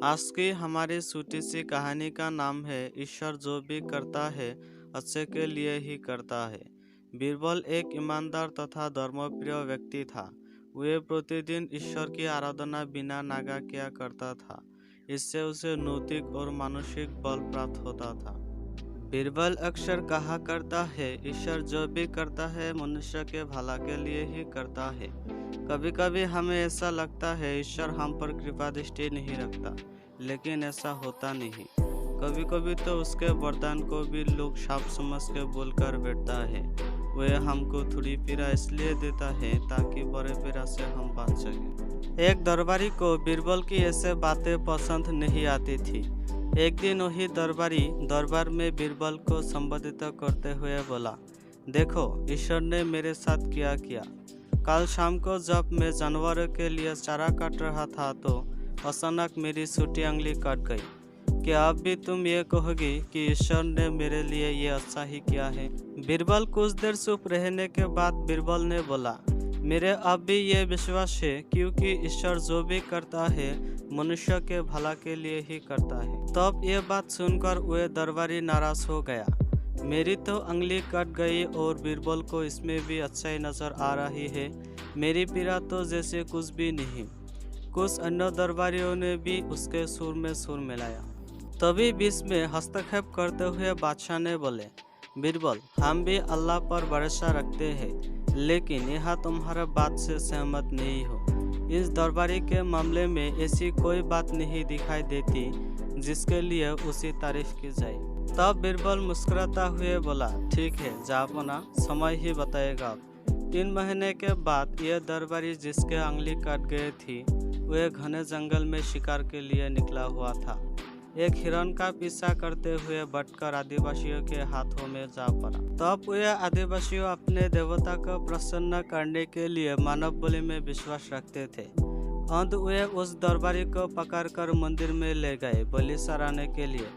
आज की हमारी छोटी सी कहानी का नाम है ईश्वर जो भी करता है अच्छे के लिए ही करता है। बीरबल एक ईमानदार तथा धर्मप्रिय व्यक्ति था। वह प्रतिदिन ईश्वर की आराधना बिना नागा किया करता था। इससे उसे नैतिक और मानसिक बल प्राप्त होता था। बीरबल अक्सर कहा करता है, ईश्वर जो भी करता है मनुष्य के भला के लिए ही करता है। कभी कभी हमें ऐसा लगता है ईश्वर हम पर कृपा दृष्टि नहीं रखता, लेकिन ऐसा होता नहीं। कभी कभी तो उसके वरदान को भी लोग साफ समझ के बोलकर बैठता है। वह हमको थोड़ी पीड़ा इसलिए देता है ताकि बड़े पीड़ा से हम बच सके। एक दरबारी को बीरबल की ऐसे बातें पसंद नहीं आती थी। एक दिन वही दरबारी दरबार में बीरबल को संबोधित करते हुए बोला, देखो ईश्वर ने मेरे साथ क्या किया। कल शाम को जब मैं जानवरों के लिए चारा काट रहा था तो अचानक मेरी छोटी उंगली कट गई। क्या अब भी तुम ये कहोगी कि ईश्वर ने मेरे लिए ये अच्छा ही किया है? बीरबल कुछ देर चुप रहने के बाद बीरबल ने बोला, मेरे अब भी ये विश्वास है क्योंकि ईश्वर जो भी करता है मनुष्य के भला के लिए ही करता है। तब ये बात सुनकर वह दरबारी नाराज हो गया। मेरी तो उंगली कट गई और बीरबल को इसमें भी अच्छाई नजर आ रही है। मेरी पीड़ा तो जैसे कुछ भी नहीं। कुछ अन्य दरबारियों ने भी उसके सुर में सुर मिलाया। तभी बीच में हस्तक्षेप करते हुए बादशाह ने बोले, बीरबल हम भी अल्लाह पर भरोसा रखते हैं, लेकिन यह तुम्हारा बात से सहमत नहीं हो। इस दरबारी के मामले में ऐसी कोई बात नहीं दिखाई देती जिसके लिए उसकी तारीफ की जाए। तब बीरबल मुस्कुराता हुए बोला, ठीक है जापना, समय ही बताएगा। 3 महीने के बाद यह दरबारी जिसके उंगली कट गई थी वह घने जंगल में शिकार के लिए निकला हुआ था। एक हिरण का पीछा करते हुए भटकर आदिवासियों के हाथों में जा पड़ा। तब वह आदिवासियों अपने देवता को प्रसन्न करने के लिए मानव बलि में विश्वास रखते थे। अंत वे उस दरबारी को पकड़कर मंदिर में ले गए बलि चढ़ाने के लिए।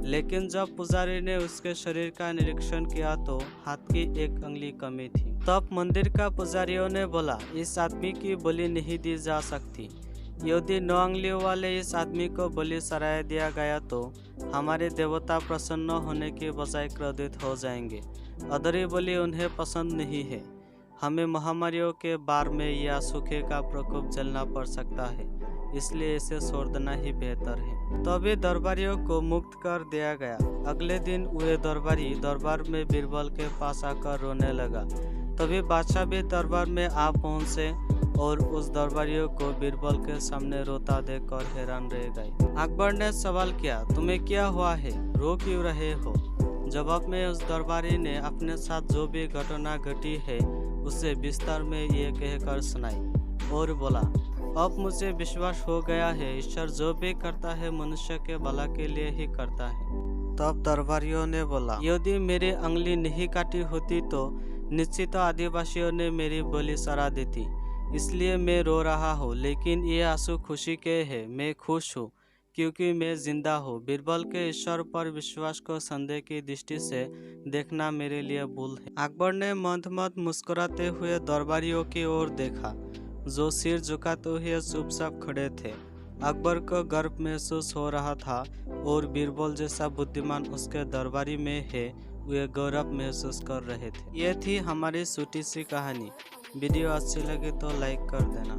लेकिन जब पुजारी ने उसके शरीर का निरीक्षण किया तो हाथ की एक उंगली कमी थी। तब मंदिर का पुजारियों ने बोला, इस आदमी की बलि नहीं दी जा सकती। यदि 9 उंगलियों वाले इस आदमी को बलि चढ़ा दिया गया तो हमारे देवता प्रसन्न होने के बजाय क्रोधित हो जाएंगे। अधूरी बलि उन्हें पसंद नहीं है। हमें महामारियों के बार में या सूखे का प्रकोप झेलना पड़ सकता है, इसलिए इसे छोड़ देना ही बेहतर है। तभी दरबारियों को मुक्त कर दिया गया। अगले दिन वे दरबारी दरबार में बीरबल के पास आकर रोने लगा। तभी बादशाह भी दरबार में आ पहुंचे और उस दरबारियों को बीरबल के सामने रोता देखकर हैरान रह गए। अकबर ने सवाल किया, तुम्हें क्या हुआ है, रो क्यों रहे हो? जवाब में उस दरबारी ने अपने साथ जो भी घटना घटी है उसे विस्तार में ये कहकर सुनाई और बोला, अब मुझे विश्वास हो गया है ईश्वर जो भी करता है मनुष्य के भला के लिए ही करता है। तब दरबारियों ने बोला, यदि मेरी उंगली नहीं काटी होती तो निश्चित आदिवासियों ने मेरी बलि चढ़ा देती। इसलिए मैं रो रहा हूँ, लेकिन ये आंसू खुशी के हैं। मैं खुश हूँ क्योंकि मैं जिंदा हूँ। बीरबल के ईश्वर पर विश्वास को संदेह की दृष्टि से देखना मेरे लिए भूल है। अकबर ने मंद मंद मुस्कुराते हुए दरबारियों की ओर देखा जो सिर झुकाते हुए चुपचाप खड़े थे। अकबर को गर्व महसूस हो रहा था और बीरबल जैसा बुद्धिमान उसके दरबारी में है वे गौरव महसूस कर रहे थे। ये थी हमारी छोटी सी कहानी। वीडियो अच्छी लगे तो लाइक कर देना।